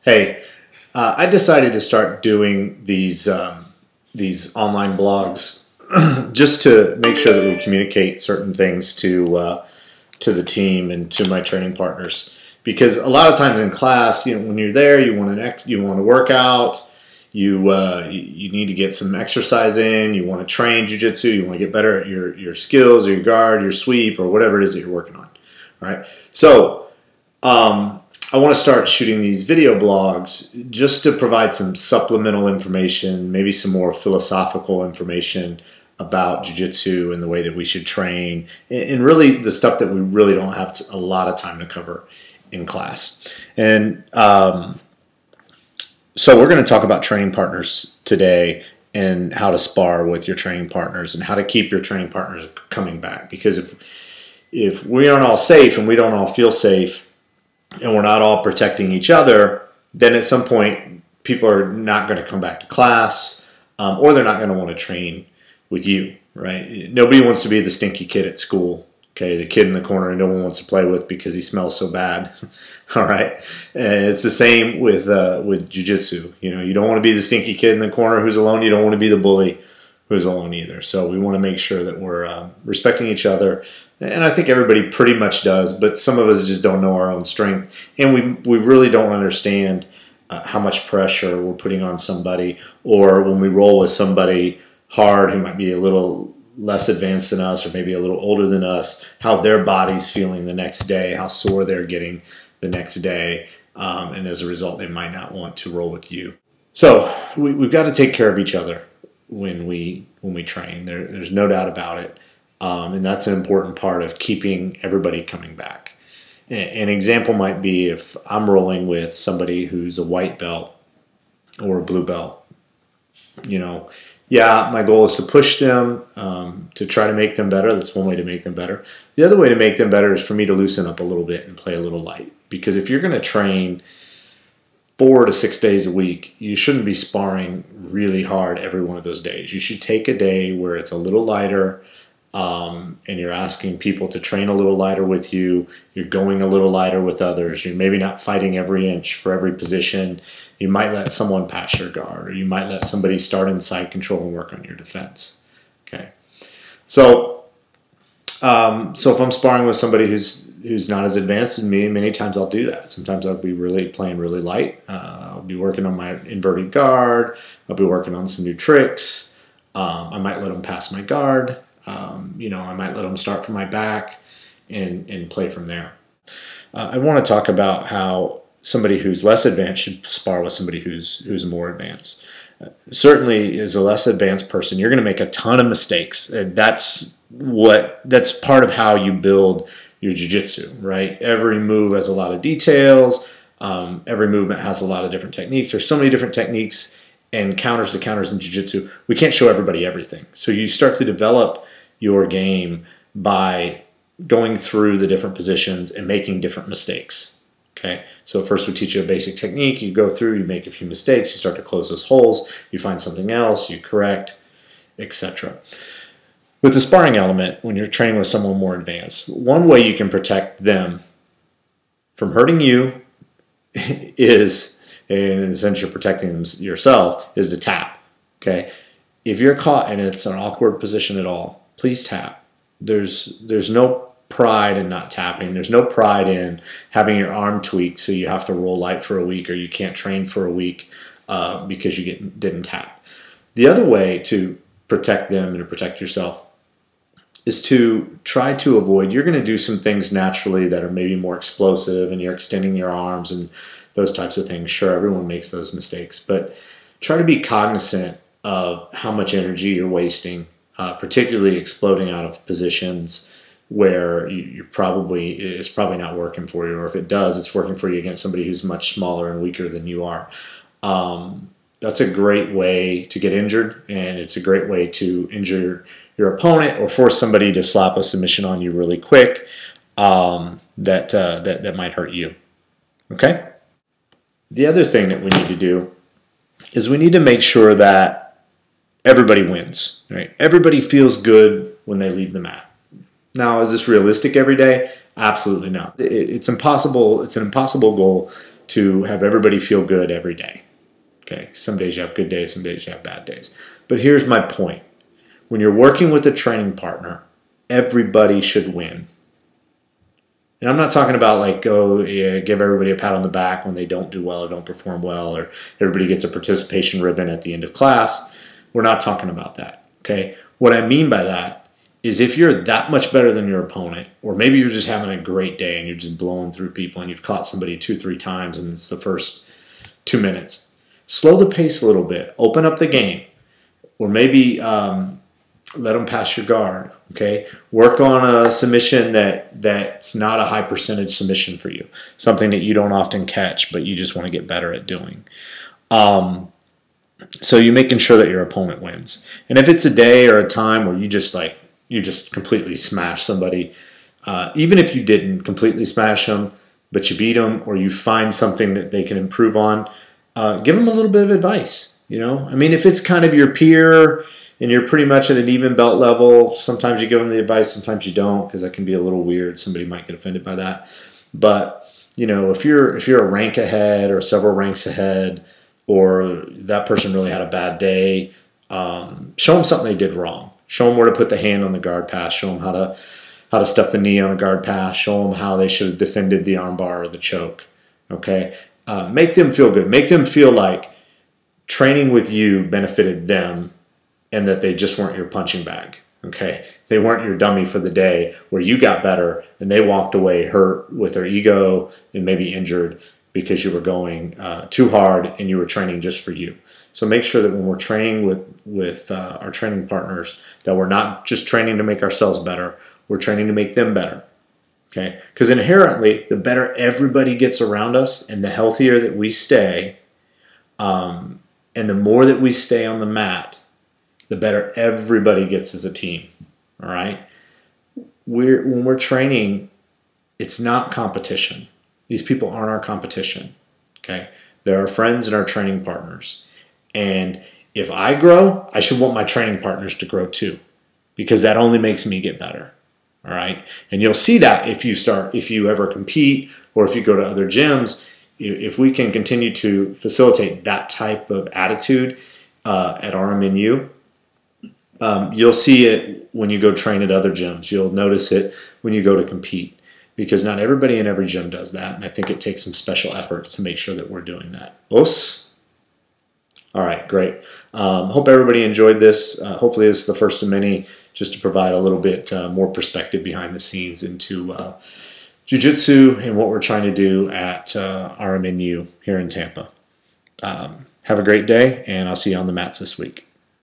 Hey, I decided to start doing these online blogs just to make sure that we communicate certain things to the team and to my training partners. Because a lot of times in class, when you're there, you want to work out, you need to get some exercise in, you want to train jiu-jitsu, you want to get better at your skills, or your guard, your sweep, or whatever it is that you're working on. All right, so I want to start shooting these video blogs just to provide some supplemental information, maybe some more philosophical information about jiu-jitsu and the way that we should train, and really the stuff that we really don't have a lot of time to cover in class. And so we're going to talk about training partners today and how to spar with your training partners and how to keep your training partners coming back. Because if we aren't all safe and we don't all feel safe, and we're not all protecting each other, then at some point people are not going to come back to class, or they're not going to want to train with you, right? Nobody wants to be the stinky kid at school, okay? The kid in the corner no one wants to play with because he smells so bad, all right? And it's the same with jiu-jitsu. You don't want to be the stinky kid in the corner who's alone. You don't want to be the bully who's alone either. So we want to make sure that we're respecting each other. And I think everybody pretty much does, but some of us just don't know our own strength. And we really don't understand how much pressure we're putting on somebody, or when we roll with somebody hard who might be a little less advanced than us or maybe a little older than us, how their body's feeling the next day, how sore they're getting the next day. And as a result, they might not want to roll with you. So we've got to take care of each other when we train. There's no doubt about it. And that's an important part of keeping everybody coming back. An example might be if I'm rolling with somebody who's a white belt or a blue belt. Yeah, my goal is to push them, to try to make them better. That's one way to make them better. The other way to make them better is for me to loosen up a little bit and play a little light. Because if you're going to train 4 to 6 days a week, you shouldn't be sparring really hard every one of those days. You should take a day where it's a little lighter, and you're asking people to train a little lighter with you. You're going a little lighter with others. You're maybe not fighting every inch for every position. You might let someone pass your guard, or you might let somebody start inside control and work on your defense. Okay, so if I'm sparring with somebody who's not as advanced as me, many times I'll do that. Sometimes I'll be playing really light. I'll be working on my inverted guard. I'll be working on some new tricks. I might let them pass my guard. I might let them start from my back and play from there. I want to talk about how somebody who's less advanced should spar with somebody who's more advanced. Certainly, as a less advanced person, you're going to make a ton of mistakes. That's part of how you build your jiu-jitsu, right? Every move has a lot of details. Every movement has a lot of different techniques. There's so many different techniques and counters to counters in jiu-jitsu. We can't show everybody everything. So you start to develop your game by going through the different positions and making different mistakes. Okay, so first we teach you a basic technique. You go through, you make a few mistakes, you start to close those holes, you find something else, you correct, etc. With the sparring element, when you're training with someone more advanced, one way you can protect them from hurting you is, and in the sense you're protecting yourself, is to tap. Okay, if you're caught and it's an awkward position at all, please tap. There's no pride in not tapping. There's no pride in having your arm tweaked so you have to roll light for a week, or you can't train for a week because you didn't tap. The other way to protect them and to protect yourself is to try to avoid. You're going to do some things naturally that are maybe more explosive, and you're extending your arms and those types of things. Sure, everyone makes those mistakes, but try to be cognizant of how much energy you're wasting, particularly exploding out of positions where it's probably not working for you, or if it does, it's working for you against somebody who's much smaller and weaker than you are. That's a great way to get injured, and it's a great way to injure your opponent or force somebody to slap a submission on you really quick that might hurt you. Okay? The other thing that we need to do is we need to make sure that everybody wins. Right? Everybody feels good when they leave the mat. Now, is this realistic every day? Absolutely not. It's impossible. It's an impossible goal to have everybody feel good every day. Okay, some days you have good days, some days you have bad days. But here's my point. When you're working with a training partner, everybody should win. And I'm not talking about like, oh, yeah, give everybody a pat on the back when they don't do well or don't perform well, or everybody gets a participation ribbon at the end of class. We're not talking about that, okay? What I mean by that is if you're that much better than your opponent, or maybe you're just having a great day and you're just blowing through people and you've caught somebody 2-3 times and it's the first 2 minutes, slow the pace a little bit, open up the game, or maybe let them pass your guard, okay? Work on a submission that's not a high percentage submission for you, something that you don't often catch, but you just want to get better at doing. So you're making sure that your opponent wins. And if it's a day or a time where you just completely smash somebody, even if you didn't completely smash them, but you beat them, or you find something that they can improve on, give them a little bit of advice. You know, I mean, if it's kind of your peer and you're pretty much at an even belt level, sometimes you give them the advice, sometimes you don't, because that can be a little weird. Somebody might get offended by that. But you know, if you're a rank ahead or several ranks ahead, or that person really had a bad day, show them something they did wrong. Show them where to put the hand on the guard pass. Show them how to stuff the knee on a guard pass. Show them how they should have defended the arm bar or the choke. Okay, make them feel good. Make them feel like training with you benefited them, and that they just weren't your punching bag. Okay, they weren't your dummy for the day where you got better and they walked away hurt with their ego and maybe injured because you were going too hard and you were training just for you. So make sure that when we're training with our training partners, that we're not just training to make ourselves better, we're training to make them better. Okay? Because inherently, the better everybody gets around us and the healthier that we stay, and the more that we stay on the mat, the better everybody gets as a team. All right? When we're training, it's not competition. These people aren't our competition, okay? They're our friends and our training partners. And if I grow, I should want my training partners to grow too, because that only makes me get better, all right? And you'll see that if you ever compete or if you go to other gyms, if we can continue to facilitate that type of attitude at RMNU, you'll see it when you go train at other gyms. You'll notice it when you go to compete. Because not everybody in every gym does that, and I think it takes some special efforts to make sure that we're doing that. Os? All right, great. Hope everybody enjoyed this. Hopefully this is the first of many, just to provide a little bit more perspective behind the scenes into Jiu-Jitsu and what we're trying to do at RMNU here in Tampa. Have a great day, and I'll see you on the mats this week.